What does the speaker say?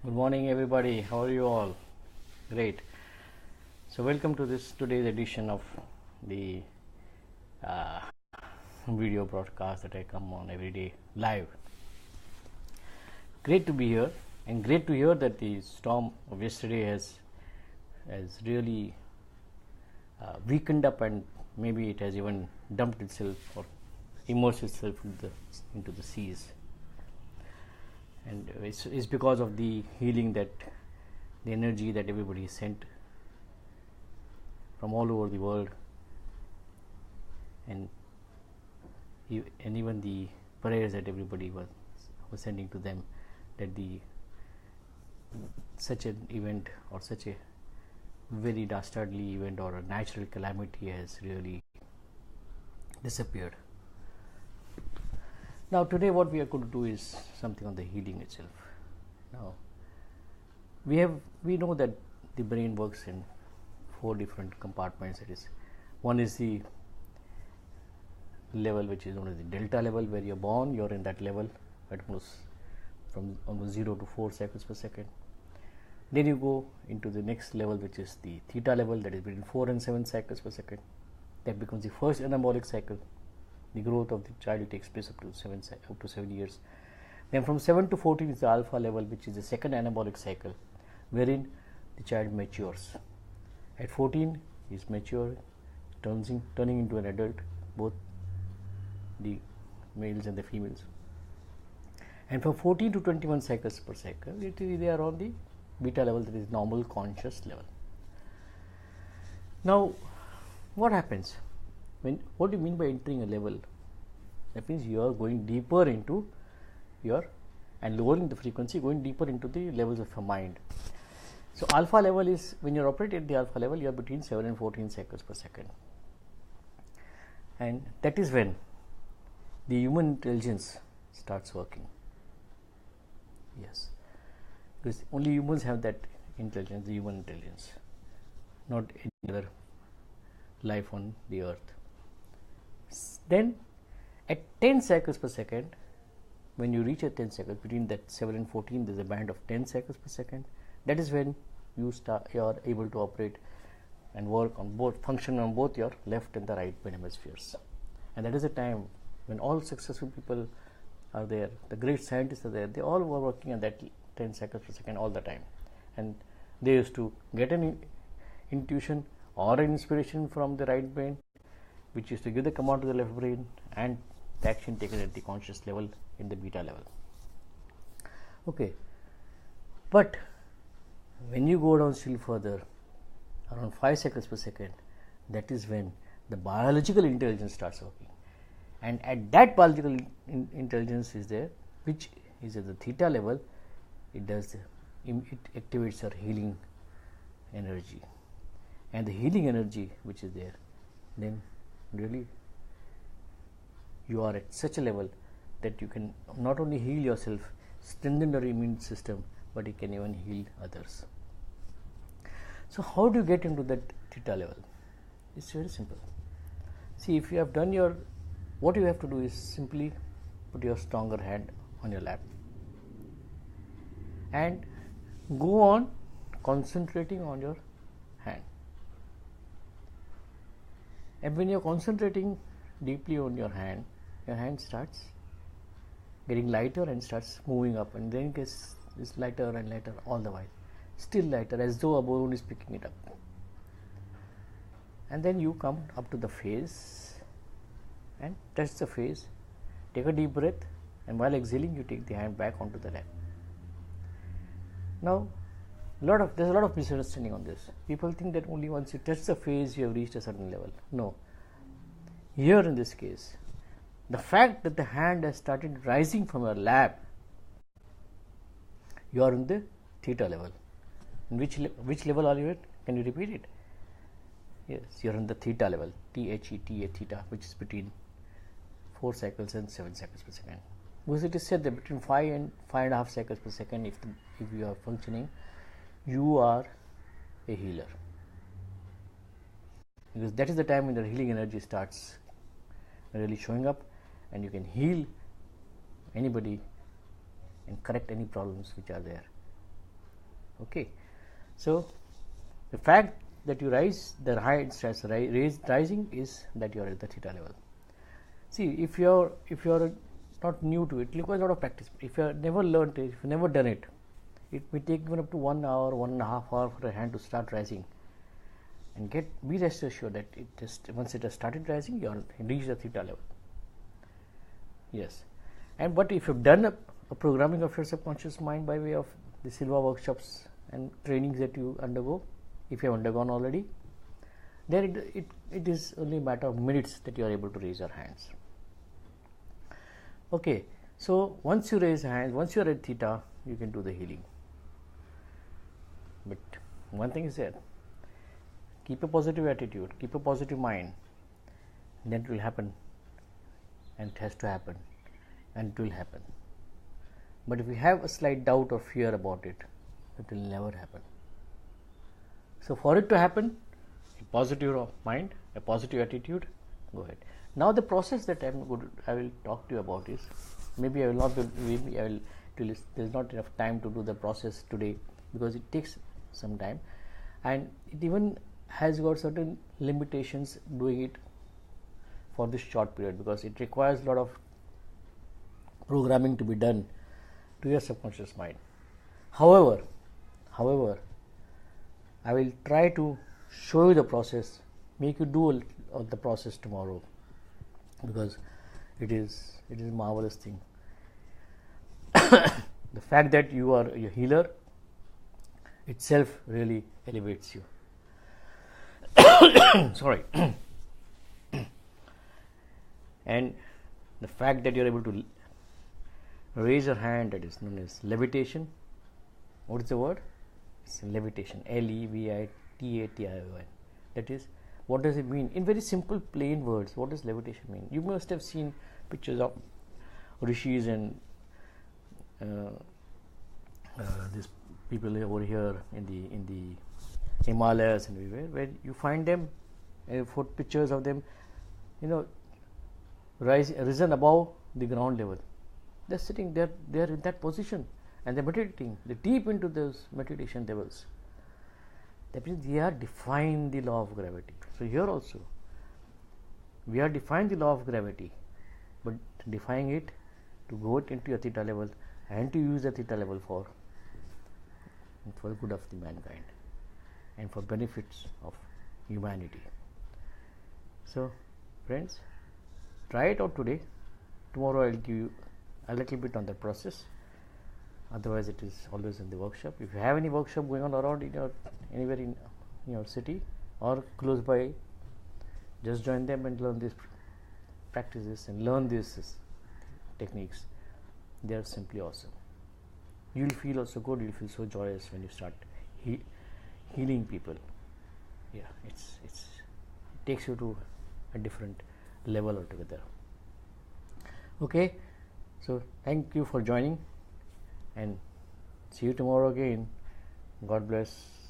Good morning, everybody. How are you all? Great. So, welcome to today's edition of the uh, video broadcast that I come on every day live. Great to be here, and great to hear that the storm of yesterday has really weakened up, and maybe it has even dumped itself or immersed itself into the seas. And it's because of the healing, that the energy that everybody sent from all over the world, and even the prayers that everybody was sending to them, that such an event or such a very dastardly event or a natural calamity has really disappeared. Now today what we are going to do is something on the healing itself. Now we know that the brain works in 4 different compartments. That is, one is the level which is known as the delta level, where you're born, you're in that level at from almost 0 to 4 cycles per second. Then you go into the next level, which is the theta level, that is between 4 and 7 cycles per second. That becomes the first anabolic cycle. The growth of the child takes place up to 7 years. Then from 7 to 14 is the alpha level, which is the second anabolic cycle, wherein the child matures. At 14 he is mature, turning into an adult, both the males and the females. And from 14 to 21 cycles per cycle, they are on the beta level, that is normal conscious level. Now what happens? What do you mean by entering a level? That means you are going deeper into and lowering the frequency, going deeper into the levels of your mind. So alpha level is, when you are operating at the alpha level, you are between 7 and 14 cycles per second, and that is when the human intelligence starts working. Yes, because only humans have that intelligence, the human intelligence, not any other life on the earth. Then at 10 cycles per second, when you reach at 10 cycles, between that 7 and 14 there is a band of 10 cycles per second. That is when you are able to operate and work on function on both your left and the right brain hemispheres. And that is a time when all successful people are there, the great scientists are there. They all were working at that 10 cycles per second all the time, and they used to get an intuition or an inspiration from the right brain, which is to give the command to the left brain, and the action taken at the conscious level in the beta level. Okay, but when you go down still further, around 5 cycles per second, that is when the biological intelligence starts working. And at that biological intelligence is there, which is at the theta level, it activates our healing energy. And the healing energy which is there, then really you are at such a level that you can not only heal yourself, strengthen your immune system, but you can even heal others. So how do you get into that theta level? It's very simple. See, if you have done what you have to do is simply put your stronger hand on your lap and go on concentrating on your hand. And when you are concentrating deeply on your hand starts getting lighter and starts moving up, and then it gets lighter and lighter all the while, still lighter, as though a balloon is picking it up. And then you come up to the face and touch the face, take a deep breath, and while exhaling you take the hand back onto the lap. Now there's a lot of misunderstanding on this. People think that only once you touch the face you have reached a certain level. No. Here in this case, the fact that the hand has started rising from your lap, you are in the theta level. In which level are you at? Can you repeat it? Yes, you are in the theta level, Theta, theta, which is between 4 cycles and 7 cycles per second. Because it is said that between 5 and 5.5 cycles per second, if you are functioning, you are a healer. Because that is the time when the healing energy starts really showing up, and you can heal anybody and correct any problems which are there. Okay, so the fact that you rise the height stress rising is that you are at the theta level. See, if you are not new to it, it requires a lot of practice. If you have never learned it, if you never done it, it may take even up to 1 hour, 1.5 hours for a hand to start rising. And be rest assured that once it has started rising, you are reached the theta level. Yes, and but if you've done a programming of your subconscious mind by way of the Silva workshops and trainings that you undergo, if you have undergone already, then it is only a matter of minutes that you are able to raise your hands. Okay, so once you raise hands, once you are at theta, you can do the healing. But one thing is there, keep a positive attitude, keep a positive mind, then it will happen, and it has to happen, and it will happen. But if you have a slight doubt or fear about it, it will never happen. So for it to happen, a positive mind, a positive attitude, go ahead. Now the process that I will talk to you about is, maybe I will not be, maybe I will, there is not enough time to do the process today because it takes some time, and it even has got certain limitations doing it for this short period, because it requires a lot of programming to be done to your subconscious mind. However, I will try to show you the process, make you do the process tomorrow, because it is a marvelous thing. The fact that you are a healer itself really elevates you. Sorry. And the fact that you are able to raise your hand, that is known as levitation. What is the word? It's levitation. Levitation. That is, what does it mean? In very simple, plain words, what does levitation mean? You must have seen pictures of rishis and these people over here in the Himalayas and everywhere, where you find them, pictures of them, risen above the ground level. They're sitting there, they're in that position, and they're meditating. They're deep into those meditation levels. That means they are defying the law of gravity. So here also, we are defying the law of gravity, but defying it to go into a theta level and to use the theta level for the good of the mankind and for benefits of humanity. So friends, try it out today. Tomorrow I'll give you a little bit on the process. Otherwise, it is always in the workshop. If you have any workshop going on around anywhere in your city or close by, just join them and learn these practices and learn these techniques. They are simply awesome. You will feel also good. You will feel so joyous when you start healing people. Yeah, it takes you to a different level altogether. Okay, so thank you for joining, and see you tomorrow again. God bless.